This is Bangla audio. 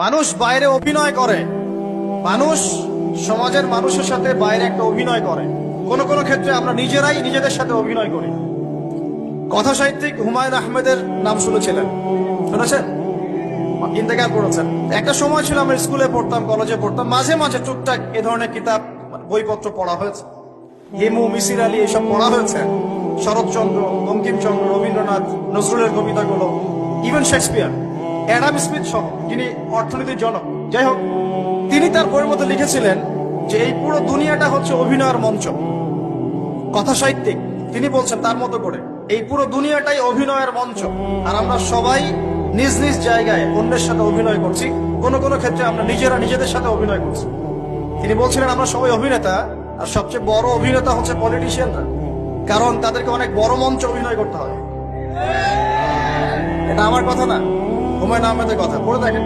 মানুষ বাইরে অভিনয় করে, মানুষ সমাজের মানুষের সাথে বাইরে একটা অভিনয় করে। কোন কোন ক্ষেত্রে আমরা নিজেরাই নিজেদের সাথে অভিনয় করি। কথা সাহিত্যিক হুমায়ুন আহমেদের নাম শুনেছিলেন? শুনেছেন? ইন্তেকাল করেছেন। একটা সময় ছিল আমরা স্কুলে পড়তাম, কলেজে পড়তাম, মাঝে মাঝে টুকটাক এ ধরনের কিতাব বইপত্র পড়া হয়েছে। হিমু, মিসির আলী এসব পড়া হয়েছে। শরৎচন্দ্র, বঙ্কিমচন্দ্র, রবীন্দ্রনাথ, নজরুলের কবিতাগুলো, ইভেন শেক্সপিয়ার, অ্যাডাম স্মিথ সহ, যিনি অর্থনীতির জনক। যাই হোক, তিনি তার বইয়ের মধ্যে লিখেছিলেন যে এই পুরো দুনিয়াটা হচ্ছে অভিনয়ের মঞ্চ। কথা সাহিত্যিক তিনি বলছেন তার মতো করে এই পুরো দুনিয়াটাই অভিনয়ের মঞ্চ, আর আমরা সবাই নিজ নিজ জায়গায় অন্যের সাথে অভিনয় করছি। কোন কোন ক্ষেত্রে আমরা নিজেরা নিজেদের সাথে অভিনয় করছি। তিনি বলছিলেন আমরা সবাই অভিনেতা, আর সবচেয়ে বড় অভিনেতা হচ্ছে পলিটিশিয়ানরা, কারণ তাদেরকে অনেক বড় মঞ্চে অভিনয় করতে হয়। এটা আমার কথা না, হুমায়ুন আহমেদের কথা। পড়ে দেখেন।